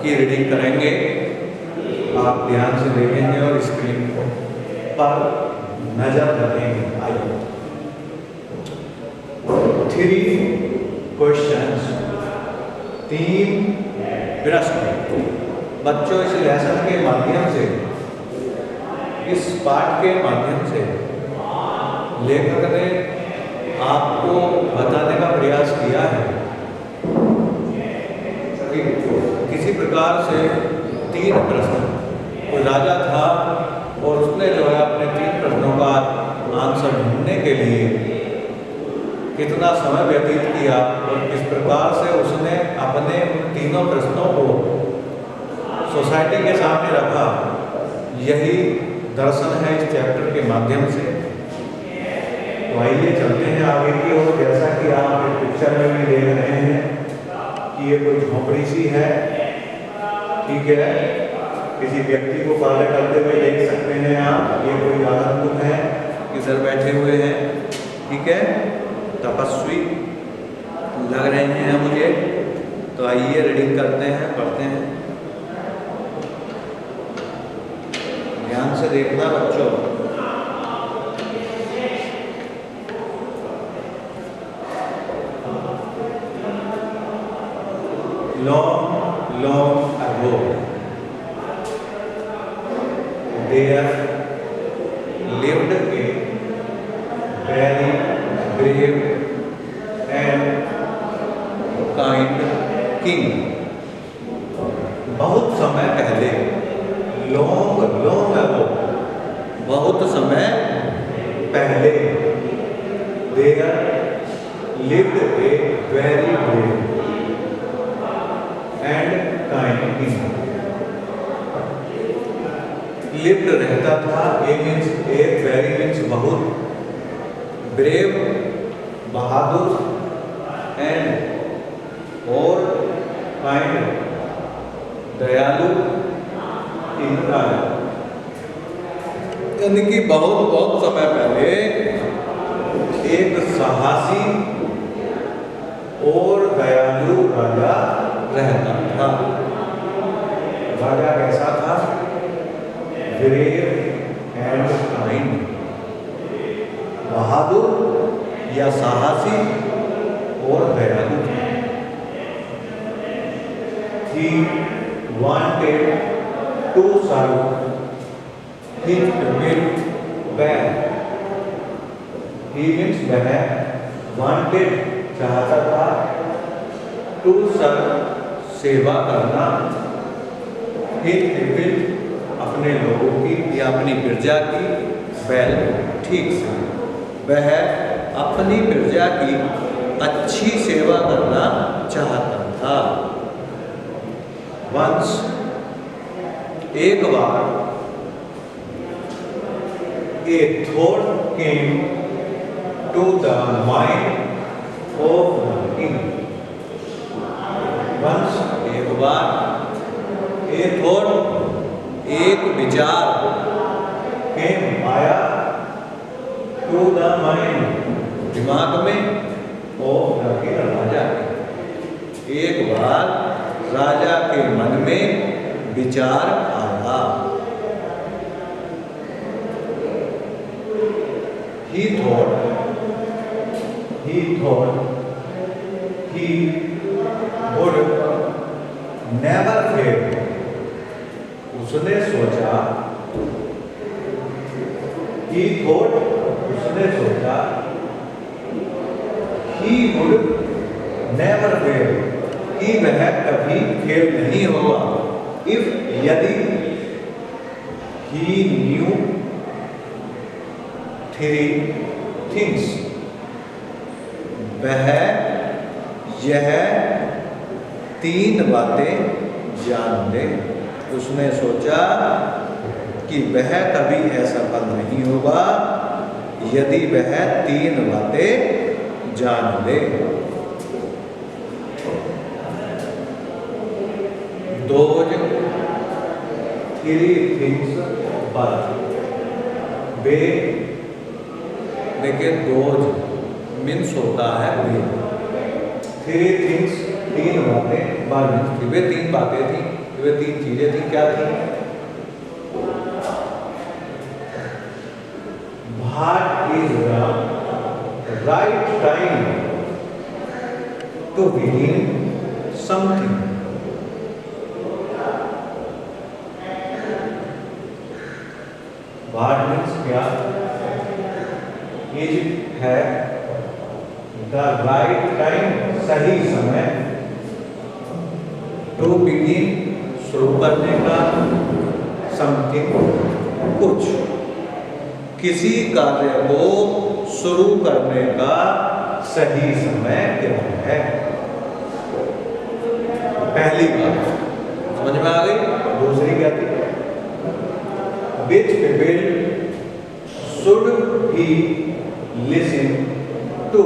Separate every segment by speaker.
Speaker 1: की रीडिंग करेंगे। आप ध्यान से देखेंगे और स्क्रीन पर नजर रखेंगे। आइए 3 क्वेश्चंस, 3 प्रश्न। बच्चों इस लेसन के माध्यम से, इस पाठ के माध्यम से लेखक ने आपको बताने का प्रयास किया है कि किसी प्रकार से 3 प्रश्न, कोई राजा था और उसने जो है अपने 3 प्रश्नों का आंसर ढूंढने के लिए कितना समय व्यतीत किया और किस प्रकार से उसने अपने उन तीनों प्रश्नों को सोसाइटी के सामने रखा, यही दर्शन है इस चैप्टर के माध्यम से। तो आइए चलते हैं आगे की ओर। जैसा कि आप इस पिक्चर में भी देख रहे हैं कि ये कोई झोपड़ी सी है, ठीक है। किसी व्यक्ति को कार्य करते हुए देख सकते हैं आप। ये कोई आगंतुक है, इधर बैठे हुए हैं, ठीक है, तपस्वी लग रहे हैं मुझे। तो आइए रीडिंग करते हैं, पढ़ते हैं। ध्यान से देखना बच्चों। Long, long ago, there lived a very brave and kind king. बहुत समय पहले, long ago, बहुत समय पहले, there lived a very brave and kind king. lived रहता था, a means एक, very means बहुत, brave बहादुर, and और kind दयालु, इनका यानी कि बहुत समय पहले एक साहसी और दयालु राजा रहता था। राजा कैसा था? ब्रेव एंड काइंड, बहादुर या साहसी और दयालु था। He wanted to serve his people well. He means वह wanted चाहता था, to serve सेवा करना, his people अपने लोगों की या अपनी प्रजा की, well ठीक से, वह अपनी प्रजा की अच्छी सेवा करना चाहता था। Once एक बार a thought came to the mind of the king. Once एक बार a thought एक विचार came आया to the mind दिमाग में of the king राजा के। एक बार राजा के मन में विचार आया। He thought he would never fail. उसने सोचा, he thought उसने सोचा, he would never fail कि वह कभी फेल नहीं होगा। If यदि he knew 3 things, वह यह 3 बातें जान ले। उसने सोचा कि वह कभी असफल नहीं होगा यदि वह 3 बातें जान ले। Those 3 things but वे, देखिए दोज मीन्स होता है वे। 3 things 3 बातें रिक्वायरमेंट थी, वे 3 बातें थी, वे 3 चीजें थी। क्या थी? What is the right time to begin something? What means क्या? Is है the right time, सही समय, to begin, शुरू करने का, something, कुछ, किसी कार्य को शुरू करने का सही समय क्या है? पहली बात समझ में आ गई। दूसरी क्या थी? Which people should he listen to?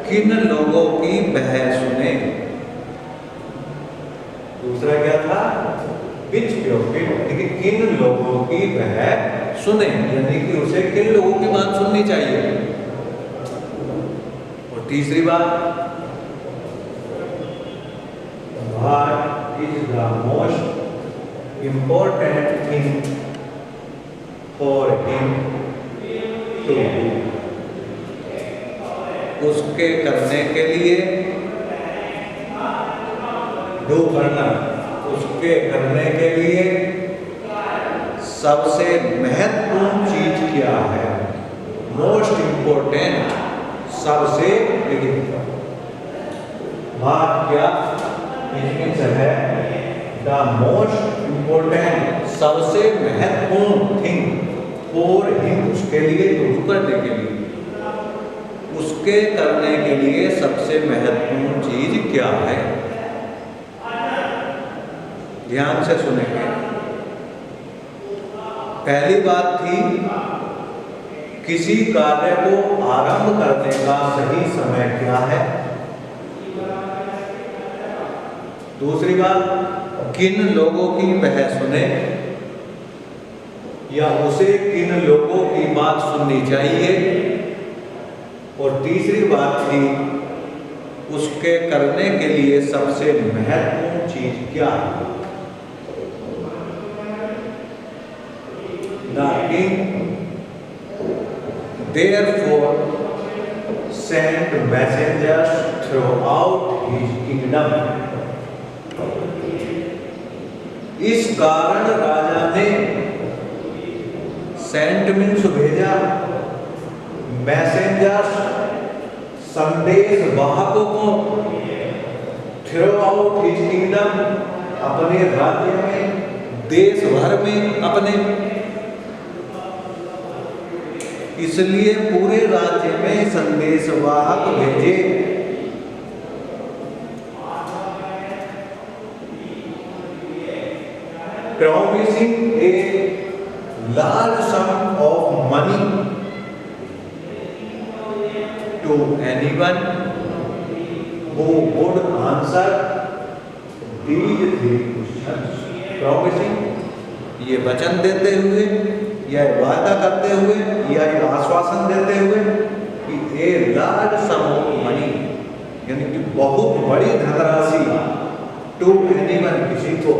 Speaker 1: किन लोगों की वह सुने? दूसरा क्या था? Which people, देखिए किन लोगों की वह सुने, यानी कि उसे किन लोगों की बात सुननी चाहिए। और तीसरी बात, what is the most important thing for him to do? उसके करने के लिए, do करना, उसके करने के लिए सबसे महत्वपूर्ण चीज क्या है? मोस्ट इंपोर्टेंट, सबसे बात क्या है? द मोस्ट इंपोर्टेंट, सबसे महत्वपूर्ण थिंग, फॉर हिम, उसके लिए, तो करने के लिए, उसके करने के लिए सबसे महत्वपूर्ण चीज क्या है? ध्यान से सुनेंगे। पहली बात थी किसी कार्य को आरंभ करने का सही समय क्या है। दूसरी बात, किन लोगों की वह सुने, या उसे किन लोगों की बात सुननी चाहिए। और तीसरी बात थी उसके करने के लिए सबसे महत्वपूर्ण चीज क्या है। The king therefore sent messengers throughout his kingdom. इस कारण राजा ने, sent means भेजा, मैसेंजर्स संदेश वाहकों को, throughout his kingdom, अपने राज्य में, देश भर में अपने, इसलिए पूरे राज्य में संदेशवाहक भेजे। Promising a large sum of money to anyone who would answer these 3 questions. Promising, ये वचन देते हुए, या वादा करते हुए, या आश्वासन देते हुए कि a large some of money, यानी कि बहुत बड़ी धनराशि, टू एनीवन, किसी को,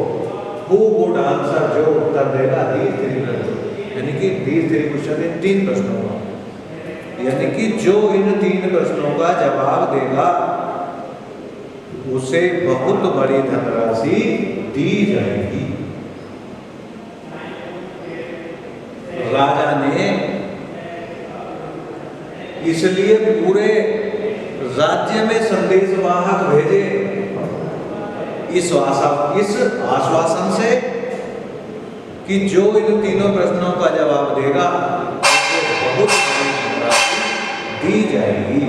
Speaker 1: हु वुड आंसर, जो उत्तर देगा, दीज 3 प्रश्न, यानी कि दीज 3 क्वेश्चन, इन 3 प्रश्नों का, यानी कि जो इन 3 प्रश्नों का जवाब देगा उसे बहुत बड़ी धनराशि दी जाएगी। राजा ने इसलिए पूरे राज्य में संदेशवाहक भेजे इस आश्वासन से कि जो इन 3 प्रश्नों का जवाब देगा उसे बहुत बड़ी धनराशि दी जाएगी।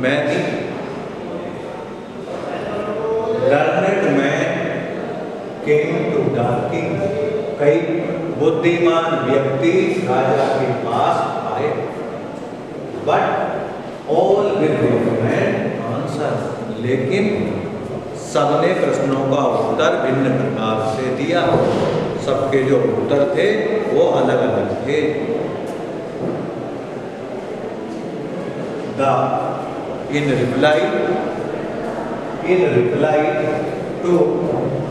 Speaker 1: Many learned man came to the king, कई बुद्धिमान व्यक्ति राजा के पास आए, but all with different answer, लेकिन सबने प्रश्नों का उत्तर भिन्न प्रकार से दिया। सबके जो उत्तर थे वो अलग अलग थे। the in reply to